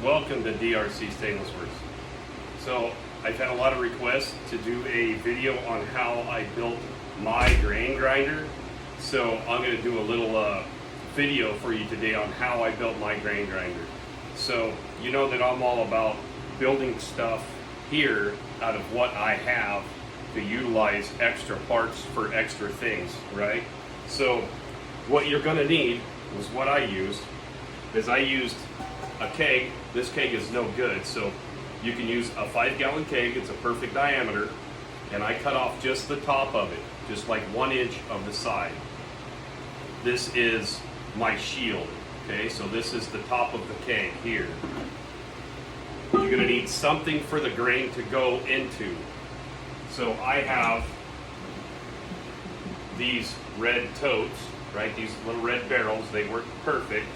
Welcome to DRC Stainless Works. So I've had a lot of requests to do a video on how I built my grain grinder. So I'm going to do a little video for you today on how I built my grain grinder. So you know that I'm all about building stuff here out of what I have to utilize extra parts for extra things, right? So what you're going to need was what I used, is I used a keg. This keg is no good, so you can use a 5-gallon keg. It's a perfect diameter, and I cut off just the top of it, just like 1 inch of the side. This is my shield, okay? So this is the top of the keg here. You're gonna need something for the grain to go into. So I have these red totes, right? These little red barrels, they work perfect.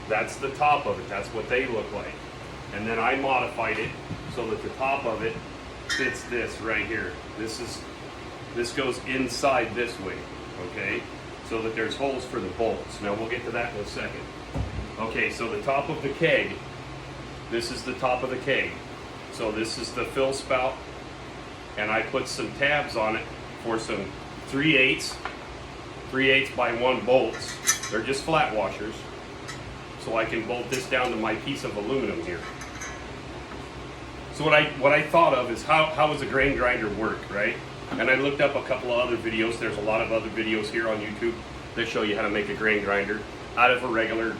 That's the top of it, that's what they look like. And then I modified it so that the top of it fits this right here. This goes inside this way, okay? So that there's holes for the bolts. Now we'll get to that in a second. Okay, so the top of the keg, this is the top of the keg. So this is the fill spout, and I put some tabs on it for some 3/8 by 1 bolts. They're just flat washers. So I can bolt this down to my piece of aluminum here. So what I thought of is how does a grain grinder work, right? And I looked up a couple of other videos. There's a lot of other videos here on YouTube that show you how to make a grain grinder out of a regular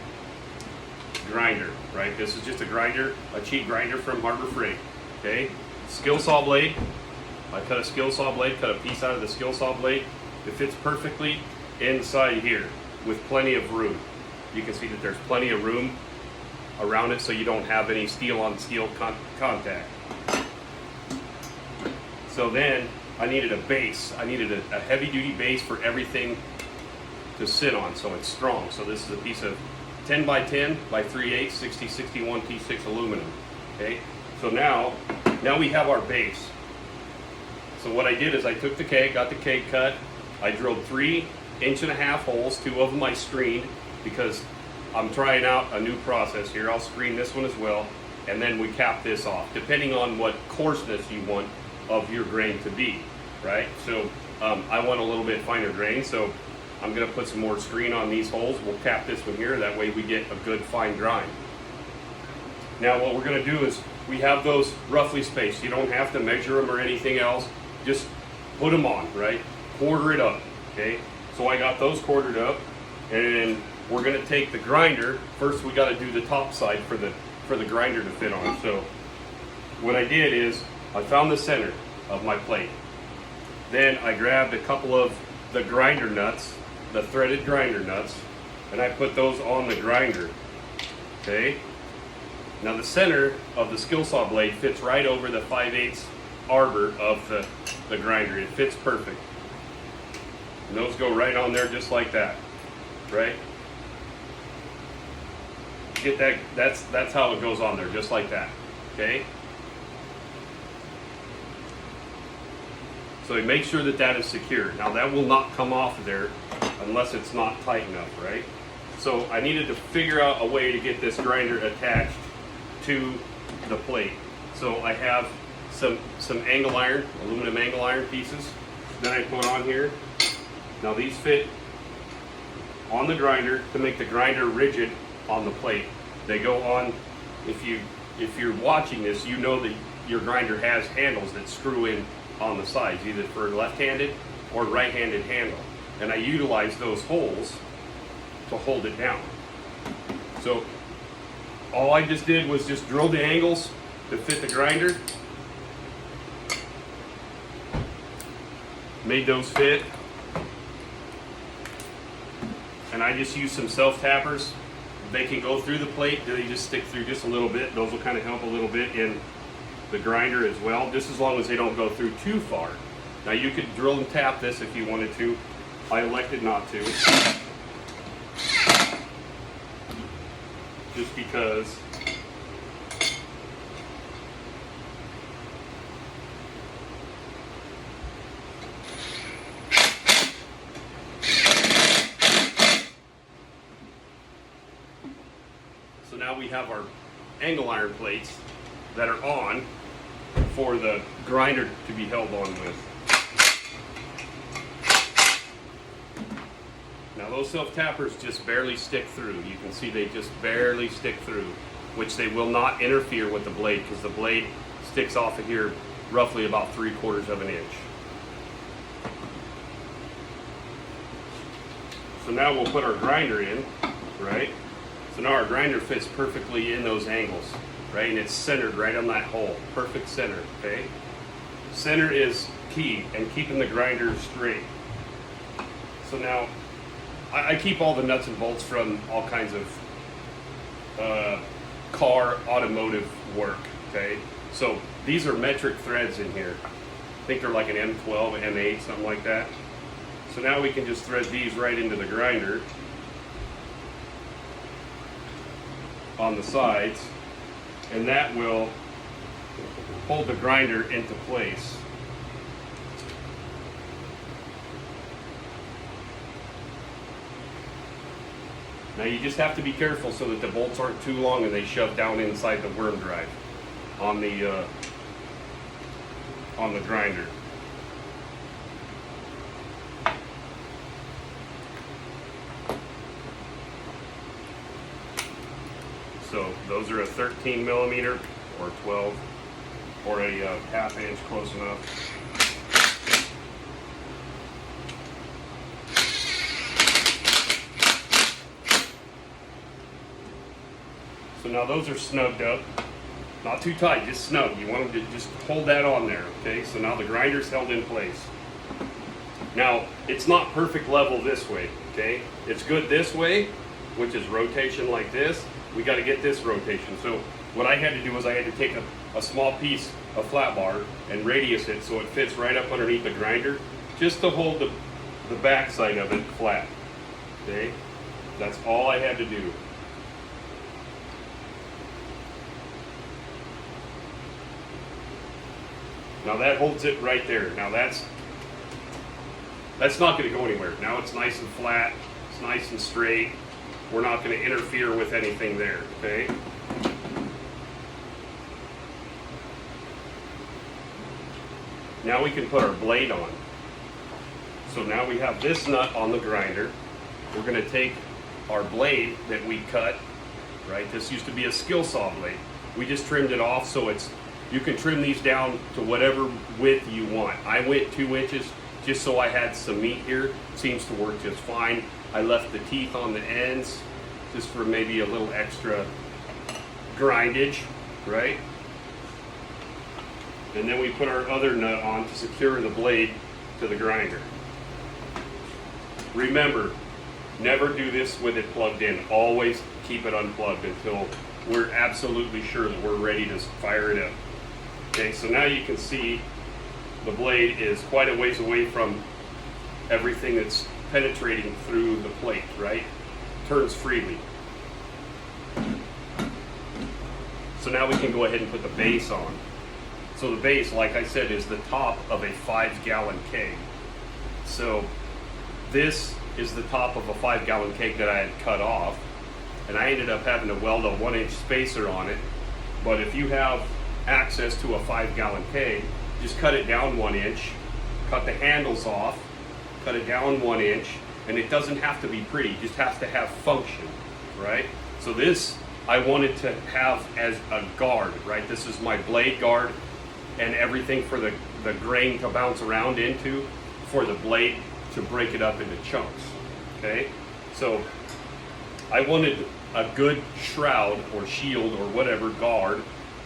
grinder, right? This is just a grinder, a cheap grinder from Harbor Freight, okay? Skill saw blade. I cut a skill saw blade, cut a piece out of the skill saw blade. It fits perfectly inside here with plenty of room. You can see that there's plenty of room around it so you don't have any steel on steel contact. So then I needed a base. I needed a heavy duty base for everything to sit on so it's strong. So this is a piece of 10 by 10 by 3/8 6061 T6 aluminum. Okay, so now we have our base. So what I did is I took the keg, got the keg cut. I drilled 3 1.5-inch holes. 2 of them I screened, because I'm trying out a new process here. I'll screen this one as well, and then we cap this off, depending on what coarseness you want of your grain to be, right? So I want a little bit finer grain, so I'm gonna put some more screen on these holes. We'll cap this one here, that way we get a good fine grind. Now what we're gonna do is, we have those roughly spaced. You don't have to measure them or anything else, just put them on, right? Quarter it up, okay? So I got those quartered up, and we're going to take the grinder. First we got to do the top side for the grinder to fit on. So what I did is I found the center of my plate. Then I grabbed a couple of the grinder nuts, the threaded grinder nuts, and I put those on the grinder. Okay? Now the center of the skill saw blade fits right over the 5/8 arbor of the grinder. It fits perfect. And those go right on there just like that. Right? Get that, that's how it goes on there, just like that. Okay? So make sure that that is secure. Now that will not come off of there unless it's not tight enough, right? So I needed to figure out a way to get this grinder attached to the plate. So I have some angle iron, aluminum angle iron pieces that I put on here. Now these fit on the grinder to make the grinder rigid on the plate. They go on, if you're watching this, you know that your grinder has handles that screw in on the sides, either for left-handed or right-handed handle. And I utilize those holes to hold it down. So all I just did was just drill the angles to fit the grinder. Made those fit. And I just use some self-tappers. They can go through the plate, they just stick through just a little bit. Those will kind of help a little bit in the grinder as well, just as long as they don't go through too far. Now you could drill and tap this if you wanted to. I elected not to. Just because So now we have our angle iron plates that are on for the grinder to be held on with. Now those self-tappers just barely stick through. You can see they just barely stick through, which they will not interfere with the blade because the blade sticks off of here roughly about 3/4 of an inch. So now we'll put our grinder in, right? So now our grinder fits perfectly in those angles, right? And it's centered right on that hole, perfect center, okay? Center is key and keeping the grinder straight. So now, I keep all the nuts and bolts from all kinds of car automotive work, okay? So these are metric threads in here. I think they're like an M12, M8, something like that. So now we can just thread these right into the grinder on the sides, and that will hold the grinder into place. Now you just have to be careful so that the bolts aren't too long and they shove down inside the worm drive on the grinder. So those are a 13 millimeter or 12 or a half inch, close enough. So now those are snugged up, not too tight, just snug. You want them to just hold that on there, okay? So now the grinder's held in place. Now, it's not perfect level this way, okay? It's good this way, which is rotation like this. We got to get this rotation. So what I had to do was I had to take a small piece of flat bar and radius it so it fits right up underneath the grinder, just to hold the back side of it flat, okay? That's all I had to do. Now that holds it right there. Now that's not going to go anywhere. Now it's nice and flat. It's nice and straight. We're not going to interfere with anything there, okay? Now we can put our blade on. So now we have this nut on the grinder. We're going to take our blade that we cut, right? This used to be a skill saw blade. We just trimmed it off so you can trim these down to whatever width you want. I went 2 inches just so I had some meat here. Seems to work just fine. I left the teeth on the ends just for maybe a little extra grindage, right? And then we put our other nut on to secure the blade to the grinder. Remember, never do this with it plugged in. Always keep it unplugged until we're absolutely sure that we're ready to fire it up. Okay, so now you can see the blade is quite a ways away from everything that's penetrating through the plate, right? Turns freely. So now we can go ahead and put the base on. So the base, like I said, is the top of a 5-gallon keg. So this is the top of a 5-gallon keg that I had cut off, and I ended up having to weld a 1-inch spacer on it. But if you have access to a 5-gallon keg, just cut it down 1 inch, cut the handles off, cut it down 1 inch, and it doesn't have to be pretty, it just has to have function, right? So this I wanted to have as a guard, right? This is my blade guard and everything for the grain to bounce around into, for the blade to break it up into chunks, okay? So I wanted a good shroud or shield or whatever guard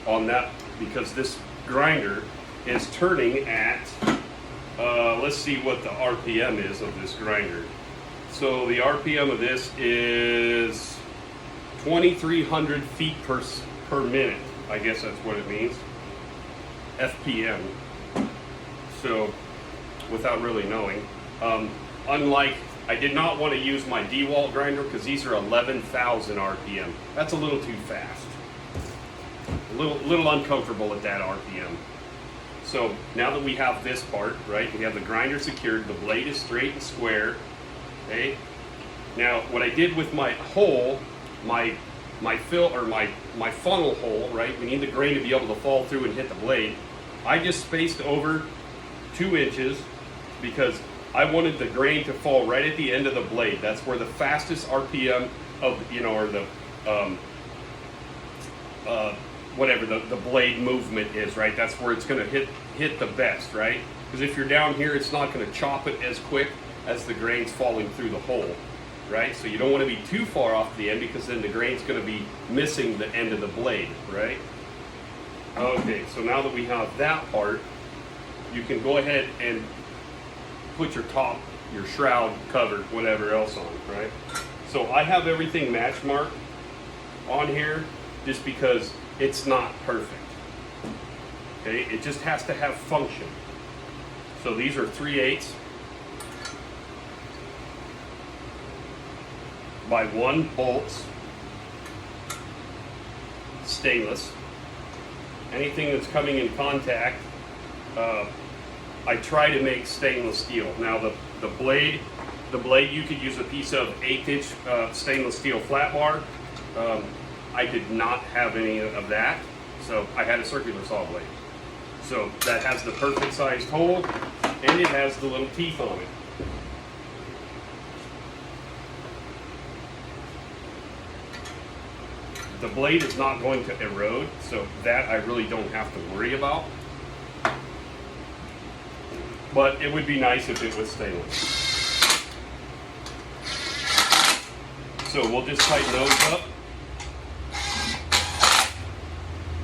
on that, because this grinder is turning at, let's see what the RPM is of this grinder. So the RPM of this is 2,300 feet per minute. I guess that's what it means. FPM. So, without really knowing. Unlike, I did not want to use my DeWalt grinder because these are 11,000 RPM. That's a little too fast. A little uncomfortable at that RPM. So now that we have this part, right, we have the grinder secured, the blade is straight and square, okay? Now what I did with my hole, my my fill or my funnel hole, right? We need the grain to be able to fall through and hit the blade. I just spaced over 2 inches because I wanted the grain to fall right at the end of the blade. That's where the fastest RPM of, or the whatever the blade movement is, right? That's where it's going to hit the best, right? Because if you're down here, it's not going to chop it as quick as the grain's falling through the hole, right? So you don't want to be too far off the end because then the grain's going to be missing the end of the blade, right? Okay, so now that we have that part, you can go ahead and put your top, your shroud, cover, whatever else on, right? So I have everything match marked on here just because it's not perfect. Okay, it just has to have function. So these are 3/8 by 1 bolts, stainless. Anything that's coming in contact, I try to make stainless steel. Now the blade, you could use a piece of 1/8 stainless steel flat bar. I did not have any of that, so I had a circular saw blade. So that has the perfect sized hole, and it has the little teeth on it. The blade is not going to erode, so that I really don't have to worry about. But it would be nice if it was stainless. So we'll just tighten those up.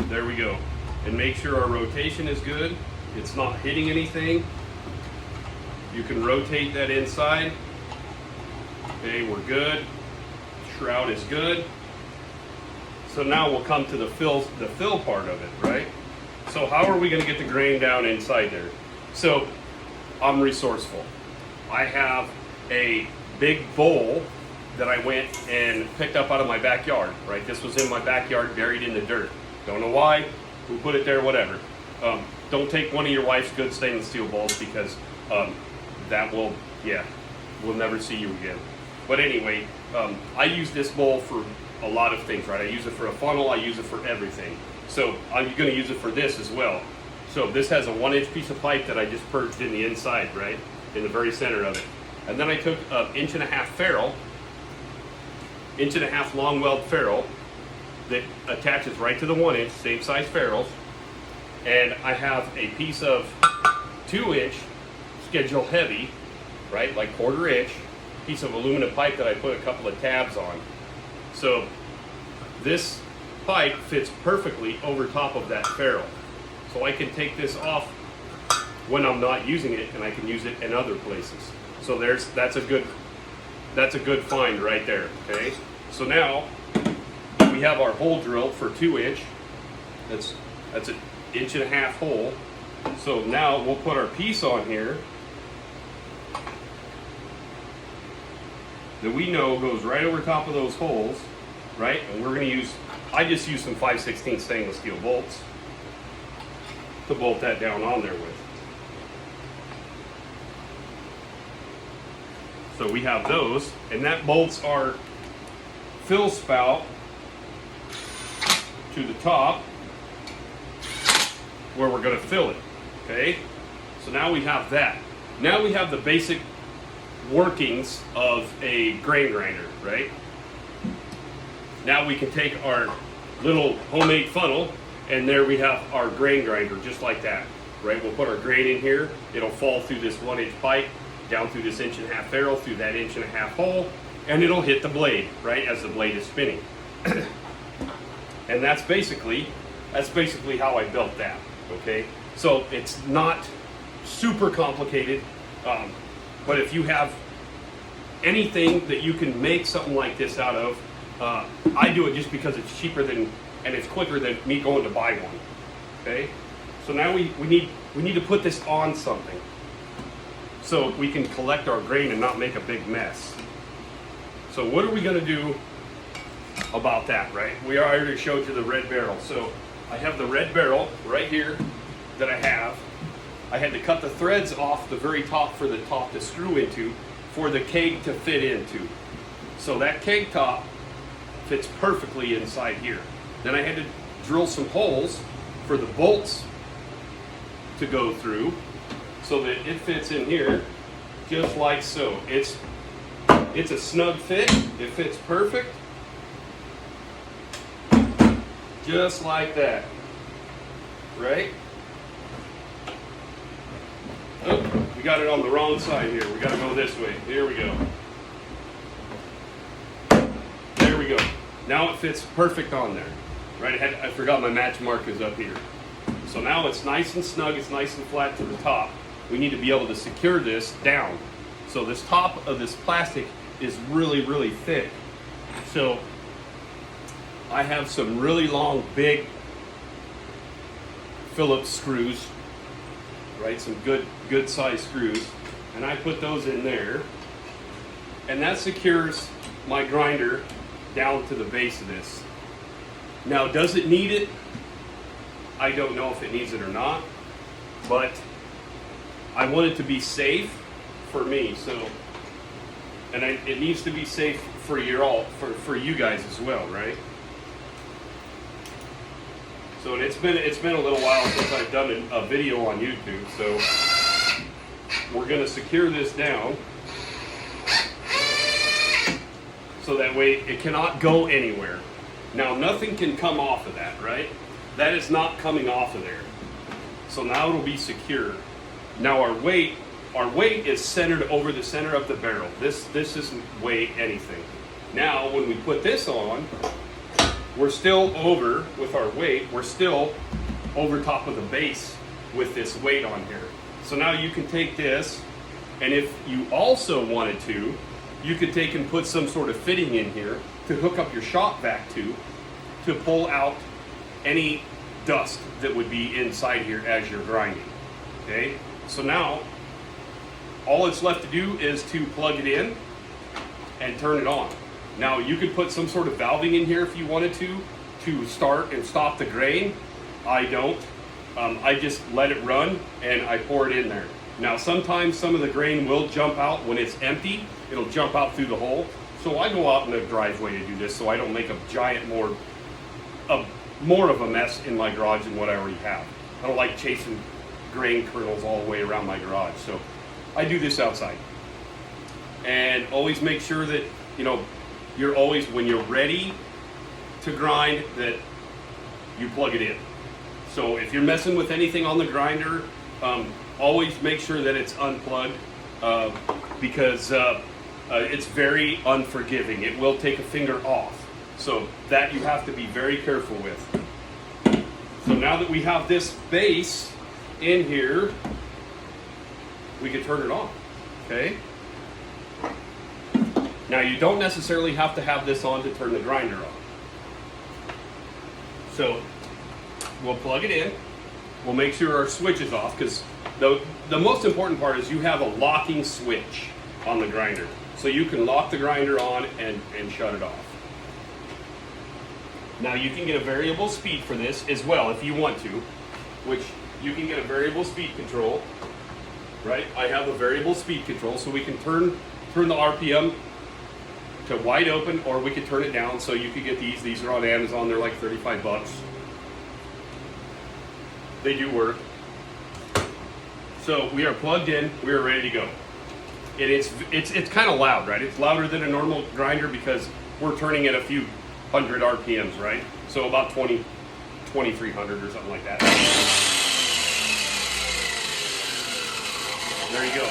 There we go. And make sure our rotation is good. It's not hitting anything. You can rotate that inside. Okay, we're good. Shroud is good. So now we'll come to the fill part of it, right? So how are we going to get the grain down inside there? So I'm resourceful. I have a big bowl that I went and picked up out of my backyard, right? This was in my backyard, buried in the dirt. Don't know why, who put it there, whatever. Don't take one of your wife's good stainless steel bowls because that will, we'll never see you again. But anyway, I use this bowl for a lot of things, right? I use it for a funnel, I use it for everything. So I'm going to use it for this as well. So this has a 1-inch piece of pipe that I just purged in the inside, right? In the very center of it. And then I took an 1.5-inch ferrule, 1.5-inch long weld ferrule that attaches right to the 1-inch, same size ferrules. And I have a piece of 2-inch schedule heavy, right? Like 1/4 inch piece of aluminum pipe that I put a couple of tabs on. So this pipe fits perfectly over top of that ferrule. So I can take this off when I'm not using it, and I can use it in other places. So that's a good find right there. Okay. So now we have our hole drilled for 2-inch. That's an 1.5-inch hole. So now we'll put our piece on here that we know goes right over top of those holes, right? And we're going to I just use some 5/16 stainless steel bolts to bolt that down on there with. So we have those, and that bolts our fill spout to the top where we're going to fill it. Okay? So now we have that. Now we have the basic workings of a grain grinder, right? Now we can take our little homemade funnel, and there we have our grain grinder, just like that, right? We'll put our grain in here. It'll fall through this 1-inch pipe, down through this 1.5-inch ferrule, through that 1.5-inch hole, and it'll hit the blade, right, as the blade is spinning. And that's basically how I built that, okay? So it's not super complicated, but if you have anything that you can make something like this out of, I do it just because it's cheaper and it's quicker than me going to buy one. Okay, so now we need to put this on something so we can collect our grain and not make a big mess. So what are we going to do about that, right? We already showed you the red barrel. So I have the red barrel right here that I have. I had to cut the threads off the very top for the top to screw into for the keg to fit into. So that keg top fits perfectly inside here. Then I had to drill some holes for the bolts to go through so that it fits in here just like so. It's a snug fit. It fits perfect. Just like that. Right? Oh, we got it on the wrong side here. We got to go this way. Here we go. There we go. Now it fits perfect on there. Right? I forgot my match mark is up here. So now it's nice and snug. It's nice and flat to the top. We need to be able to secure this down. So this top of this plastic is really, really thick. So I have some really long, big Phillips screws, right? Some good size screws. And I put those in there. And that secures my grinder down to the base of this. Now, does it need it? I don't know if it needs it or not, but I want it to be safe for me. So, and it needs to be safe for you guys as well, right? So it's been a little while since I've done a video on YouTube. So we're going to secure this down so that way it cannot go anywhere. Now nothing can come off of that, right? That is not coming off of there. So now it'll be secure. Now our weight is centered over the center of the barrel. This doesn't weigh anything. Now when we put this on, we're still over with our weight. We're still over top of the base with this weight on here. So now you can take this, and if you also wanted to, you could take and put some sort of fitting in here to hook up your shop vac to pull out any dust that would be inside here as you're grinding. Okay, so now all it's left to do is to plug it in and turn it on. Now you could put some sort of valving in here if you wanted to start and stop the grain. I don't. I just let it run and I pour it in there. Now sometimes some of the grain will jump out when it's empty. It'll jump out through the hole. So I go out in the driveway to do this so I don't make a giant more of a mess in my garage than what I already have. I don't like chasing grain kernels all the way around my garage. So I do this outside. And always make sure that, you're always, when you're ready to grind, that you plug it in. So if you're messing with anything on the grinder, always make sure that it's unplugged because it's very unforgiving. It will take a finger off. So that you have to be very careful with. So now that we have this base in here, we can turn it on, okay? Now you don't necessarily have to have this on to turn the grinder on. So we'll plug it in. We'll make sure our switch is off because the most important part is you have a locking switch on the grinder. So you can lock the grinder on and shut it off. Now you can get a variable speed for this as well if you want to, which you can get a variable speed control, right? I have a variable speed control so we can turn the RPM to wide open, or we could turn it down. So you could get these. These are on Amazon. They're like 35 bucks. They do work. So we are plugged in. We are ready to go. And it's kind of loud, right? It's louder than a normal grinder because we're turning at a few hundred RPMs, right? So about 2,300 or something like that. There you go.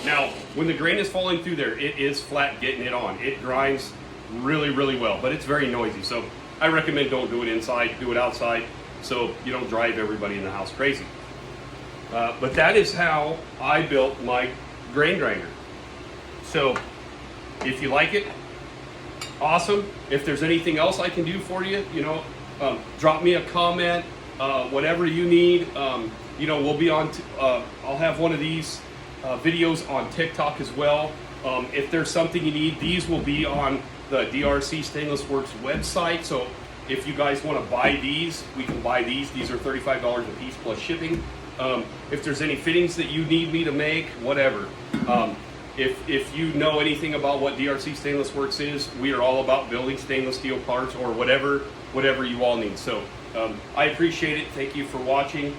Now, when the grain is falling through there, it is flat getting it on. It grinds really, really well, but it's very noisy. So I recommend don't do it inside, do it outside so you don't drive everybody in the house crazy. But that is how I built my grain grinder. So if you like it, awesome. If there's anything else I can do for you, drop me a comment, whatever you need. We'll be on, I'll have one of these videos on TikTok as well. If there's something you need, these will be on the DRC Stainless Works website. So if you guys want to buy these, we can buy these. These are $35 a piece plus shipping. If there's any fittings that you need me to make, whatever, if you know anything about what DRC Stainless Works is, we are all about building stainless steel parts or whatever you all need. So I appreciate it. Thank you for watching.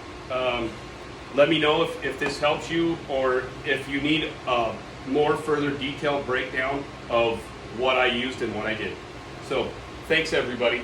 Let me know if this helps you, or if you need more further detailed breakdown of what I used and what I did. So thanks everybody.